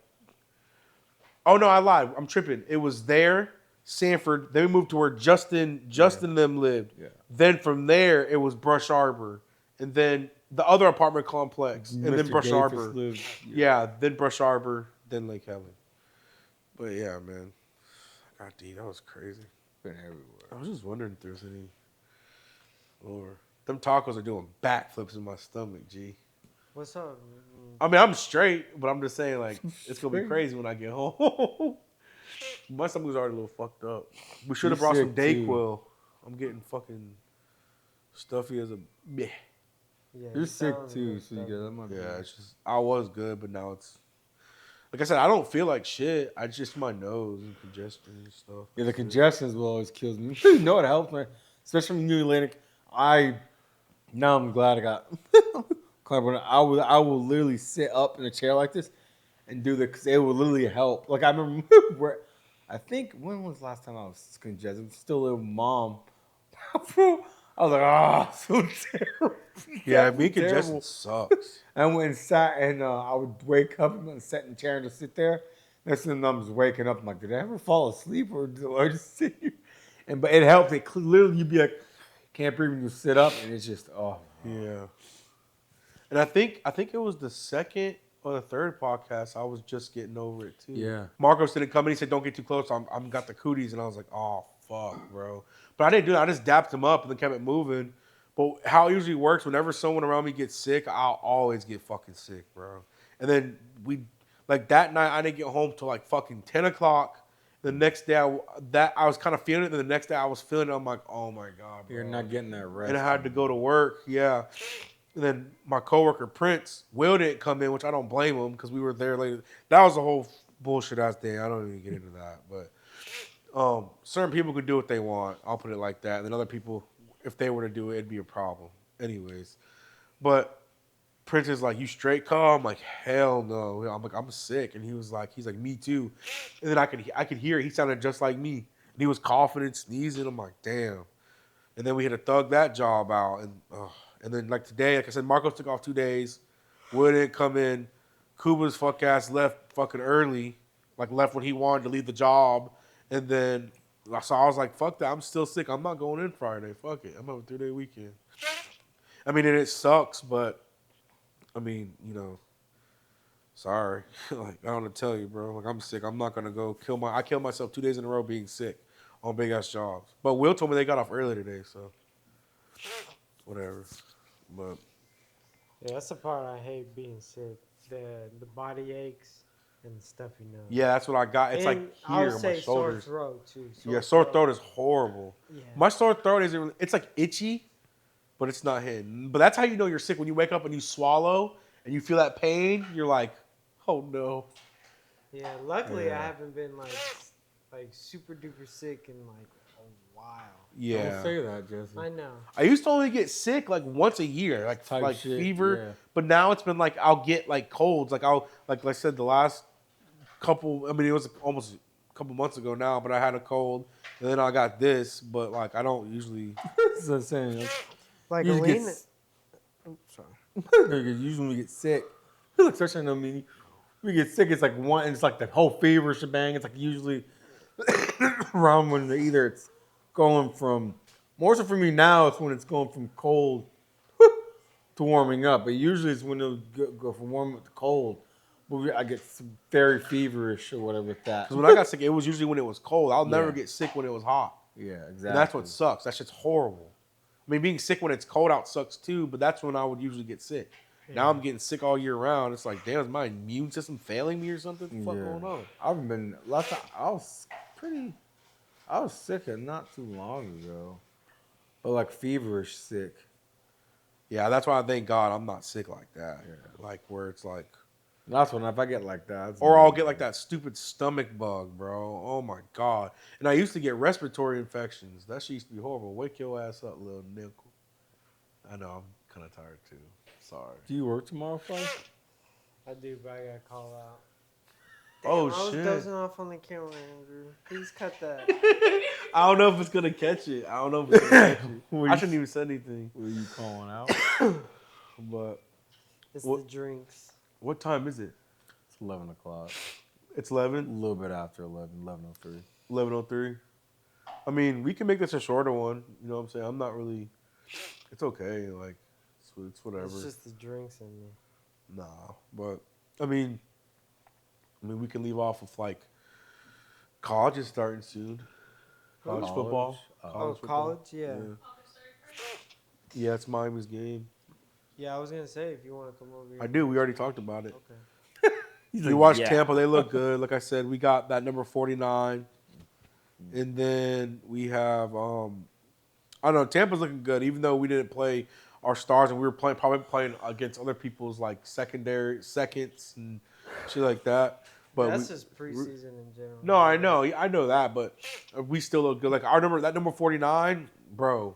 Oh no, I lied. I'm tripping. It was there, Sanford. Then we moved to where Justin and them lived. Yeah. Then from there, it was Brush Arbor, and then the other apartment complex, and then Brush Arbor. Lived, then Brush Arbor, then Lake Helen. But yeah, man. God, dude, that was crazy. Been everywhere. I was just wondering if there's any. Lord, them tacos are doing backflips in my stomach, G. What's up? I mean, I'm straight, but I'm just saying, like, it's gonna be crazy when I get home. My stomach's already a little fucked up. We should have brought some Dayquil. I'm getting fucking stuffy as a meh. Yeah, you're sick too, so you get that. Yeah, it's just I was good, but now it's like I said, I don't feel like shit. I just my nose and congestion and stuff. Yeah, the congestion is what always kills me. You know it helps, man. Especially from New Atlantic. Now I'm glad I got. I will literally sit up in a chair like this and do because it will literally help. Like I remember where I think when was the last time I was congested? It was still a little mom. I was like, so terrible. Yeah, being congested sucks. I went and sat, and I would wake up and sit in the chair and just sit there. Next thing I'm just waking up. I'm like, did I ever fall asleep or did I just sit here? But it helped. It literally, you'd be like, can't breathe when you sit up, and it's just, yeah. And I think it was the second or the third podcast I was just getting over it too. Yeah. Marcos didn't come in. He said, "Don't get too close." I'm got the cooties, and I was like, "Oh fuck, bro." But I didn't do that. I just dapped him up and then kept it moving. But how it usually works, whenever someone around me gets sick, I'll always get fucking sick, bro. And then that night, I didn't get home till like fucking 10 o'clock. The next day, I was kind of feeling it. Then the next day, I was feeling it. I'm like, oh my God, bro. You're not getting that rest. And I had to go to work, yeah. And then my coworker, Prince, Will didn't come in, which I don't blame him because we were there later. That was a whole bullshit-ass day. I don't even get into that. But certain people could do what they want. I'll put it like that. And then other people, if they were to do it, it'd be a problem. Anyways. But Prince is like, you straight, Carl? I'm like, hell no. I'm like, I'm sick. And he's like, me too. And then I could hear it. He sounded just like me. And he was coughing and sneezing. I'm like, damn. And then we had to thug that job out. And then like today, like I said, Marcos took off 2 days. Will didn't come in. Kuba's fuck ass left fucking early. Like left when he wanted to leave the job. And then, so I was like, fuck that. I'm still sick. I'm not going in Friday. Fuck it. I'm having a 3-day weekend. I mean, and it sucks, but I mean, sorry. Like, I don't want to tell you, bro. Like, I'm sick. I'm not going to go I killed myself 2 days in a row being sick on big ass jobs. But Will told me they got off early today, so whatever. But yeah, that's the part I hate being sick. The body aches and the stuffy nose. yeah, that's what I got. It's and like I would here, say my shoulders. Sore throat too. Sore throat is horrible. Yeah. My sore throat isn't really, it's like itchy, but it's not hitting. But that's how you know you're sick. When you wake up and you swallow and you feel that pain, you're like, oh no. Yeah, luckily I haven't been like super duper sick in like a while. Yeah. Don't say that, Jesse. I know. I used to only get sick like once a year, like shit, fever. yeah. But now it's been like I'll get like colds. Like I said, the last couple. I mean, it was almost a couple months ago now, but I had a cold, and then I got this. But like I don't usually. That's what I'm saying. Like Usually Alina. Sorry. Usually when we get sick, especially we get sick. It's like it's like the whole fever shebang. It's like usually around when either it's going from more so for me now. It's when it's going from cold to warming up. But usually it's when it'll go from warm up to cold. But I get very feverish or whatever with that. Because when I got sick, it was usually when it was cold. I'll never get sick when it was hot. Yeah, exactly. And that's what sucks. That shit's horrible. I mean, being sick when it's cold out sucks too, but that's when I would usually get sick. Yeah. Now I'm getting sick all year round. It's like, damn, is my immune system failing me or something? What the fuck going on? I haven't been. Last time I was sick not too long ago, but like feverish sick. Yeah, that's why I thank God I'm not sick like that. Yeah. Like where it's like, That's when if I get like that. Or I'll get like that stupid stomach bug, bro. Oh my god. And I used to get respiratory infections. That shit used to be horrible. Wake your ass up, little nickel. I know, I'm kind of tired too. Sorry. Do you work tomorrow, Friday? I do, but I gotta call out. Oh, Damn, I was shit. dozing off on the camera, Andrew. Please cut that. I don't know if it's gonna catch it. I don't know if it's gonna catch it. Were I you- shouldn't even say anything. Were you calling out? But It's What- the drinks. what time is it? It's 11 o'clock. It's A 11. little bit after 11, 11:03. 11:03. I mean, we can make this a shorter one. You know what I'm saying? I'm not really. It's okay. Like, it's whatever. It's just the drinks in me. Nah, but I mean, we can leave off with like college is starting soon. College football. Oh, football. college? Yeah. Yeah, it's Miami's game. Yeah, I was gonna say if you want to come over here. I do. We already talked about it. Okay. We watched Tampa. They look good. Like I said, we got that number 49, and then we have I don't know. Tampa's looking good, even though we didn't play our stars and we were probably playing against other people's like seconds and shit like that. But That's just preseason in general. no, I know that, but we still look good. Like I remember that number 49, bro.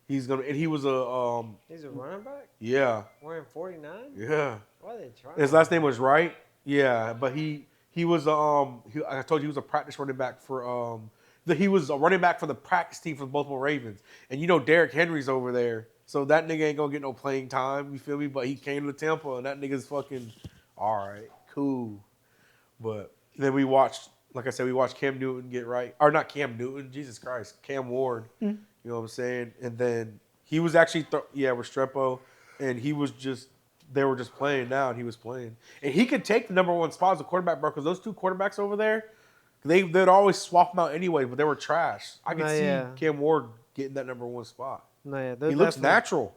He's he was a He's a running back? yeah. Wearing 49? Yeah. Why are they trying? His last name was Wright. Yeah, but he was I told you he was a practice running back for he was a running back for the practice team for the Baltimore Ravens. And you know Derrick Henry's over there. So that nigga ain't gonna get no playing time, you feel me? But he came to Tampa and that nigga's fucking all right, cool. But then we watched, like I said, we watched Cam Newton get right. Or not Cam Newton, Jesus Christ, Cam Ward. You know what I'm saying? And then he was actually Restrepo, and he was just they were just playing now, and he was playing, and he could take the number one spot as a quarterback, bro. Because those two quarterbacks over there, they'd always swap them out anyway, but they were trash. I could see Cam Ward getting that number one spot. No, yeah, He looks natural.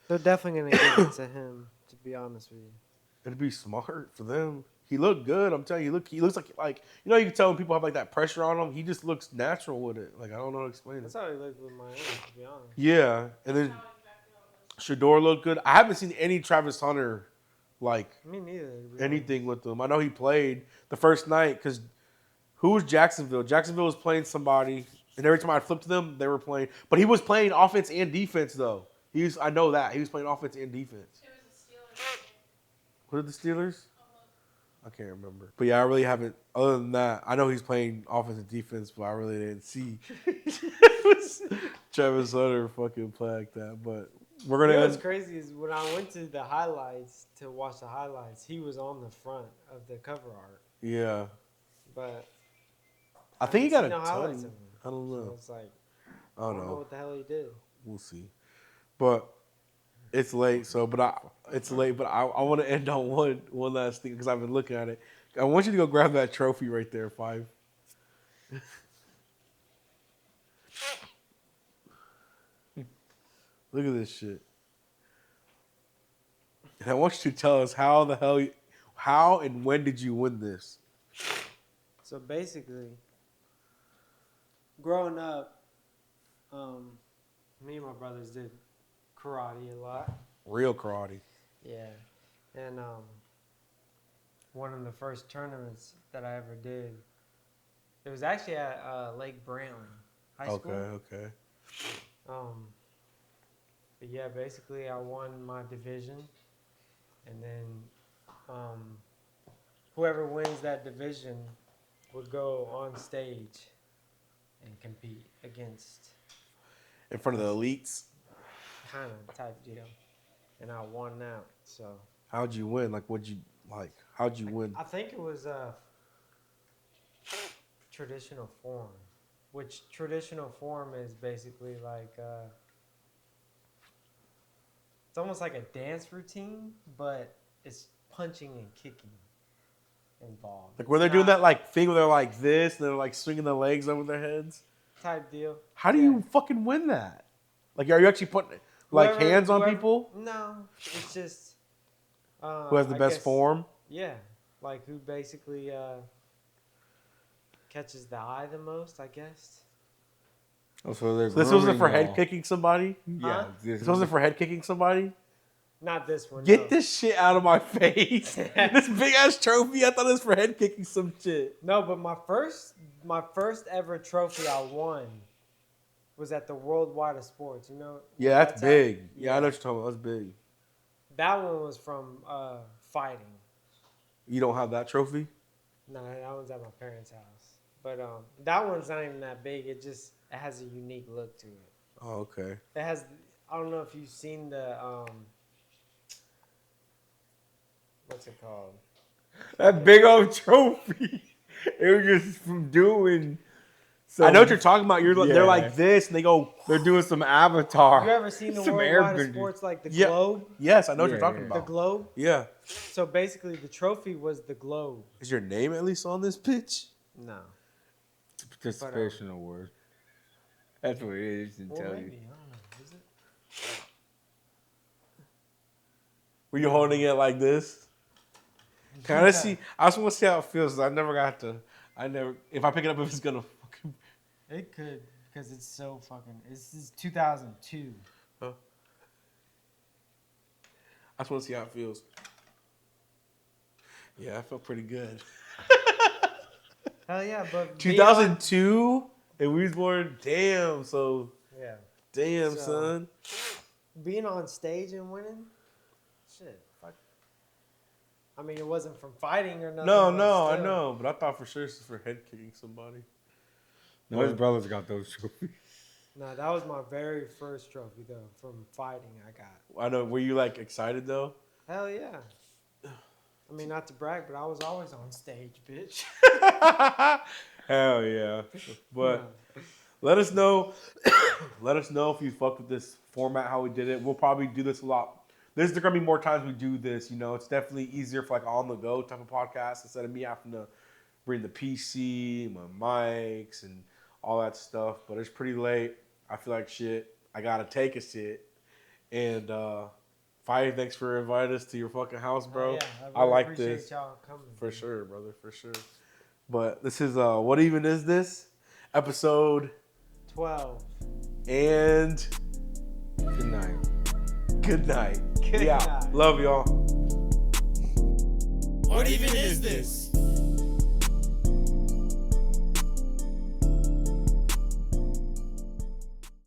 They're definitely gonna give it to him. To be honest with you, It'd be smart for them. He looked good. I'm telling you, he looks like you know you can tell when people have like that pressure on him. He just looks natural with it. Like I don't know how to explain that's it. how he looked with Miami. To be honest. Yeah, and then Shador looked good. I haven't seen any Travis Hunter like Me neither. to be honest. anything with them. I know he played the first night because who was Jacksonville? Jacksonville was playing somebody, and every time I flipped to them, they were playing. But he was playing offense and defense though. I know that he was playing offense and defense. It was the Steelers. What are the Steelers? I can't remember. But yeah, I really haven't. Other than that, I know he's playing offense and defense, but I really didn't see Travis Hunter fucking play like that. But we're You gonna. know what's crazy is when I went to the highlights to watch the highlights, he was on the front of the cover art. Yeah, But I think he got a no highlights ton. of him. I don't So know. it's like I I don't don't know know. what the hell he did. We'll see. But it's late, so I want to end on one last thing because I've been looking at it. I want you to go grab that trophy right there, Five. Look at this shit. And I want you to tell us how and when did you win this? So basically, growing up, me and my brothers did karate a lot. Real karate. Yeah, and one of the first tournaments that I ever did, it was actually at Lake Brantley High School. Okay. But yeah, basically I won my division, and then whoever wins that division would go on stage and compete against In front of the elites. kind of type deal, and I won that. So How'd you win? How'd you win? I think it was a traditional form, which traditional form is basically like it's almost like a dance routine, but it's punching and kicking involved. Like where they're doing that like thing where they're like this, and they're like swinging their legs over their heads. Type deal. How do you fucking win that? Like, are you actually putting like hands on people? No, it's just Who has the I best guess- form? Yeah, like who basically catches the eye the most, I guess. Oh, so they're So this wasn't for grooming head y'all. kicking somebody. Yeah, Huh? This wasn't for head kicking somebody. Not this one. Get no. this shit out of my face. This big ass trophy. I thought it was for head kicking some shit. No, but my first ever trophy I won was at the Worldwide of Sports. You know? Yeah, that's at? big. Yeah, I know what you're talking about. That's big. That one was from fighting. You don't have that trophy? No, that one's at my parents' house. But that one's not even that big. It has a unique look to it. Oh, okay. It has. I don't know if you've seen the what's it called? That big old trophy. It was just from doing. I know what you're talking about. They're Yeah. like this, and they go. They're doing some Avatar. You ever seen the Some Worldwide of airbending. Sports, like the Yeah. globe? Yes, I know what Yeah, you're talking yeah. The about. globe. Yeah. So basically, the trophy was the globe. Is your name at least on this pitch? No. It's a participation award. That's what it is. To Well, tell maybe. you. I don't know. Is it? Were you holding it like this? Kind of see. I just want to see how it feels. I never got to. If I pick it up, if it's gonna fucking. It could, because it's so fucking. This is 2002. I just want to see how it feels. Yeah, I felt pretty good. Hell yeah, but 2002, and we was born. Damn, so Yeah. damn, So- son. Being on stage and winning, shit. Fuck. I mean, it wasn't from fighting or nothing. No, but I still. know, but I thought for sure this is for head kicking somebody. No, his brothers got those trophies. No, that was my very first trophy though from fighting. I got. I know. Were you like excited though? Hell yeah. I mean, not to brag, but I was always on stage, bitch. Hell yeah! But let us know. Let us know if you fucked with this format, how we did it. We'll probably do this a lot. There's gonna be more times we do this. You know, it's definitely easier for like on the go type of podcast instead of me having to bring the PC, my mics, and all that stuff. But it's pretty late. I feel like shit. I gotta take a shit. And Five, thanks for inviting us to your fucking house, bro. Yeah, I really like appreciate this. y'all coming. For sure, brother, for sure. But this is what even is this? Episode 12. and Good night. good night. Good Yeah. night. Love y'all. What even is this?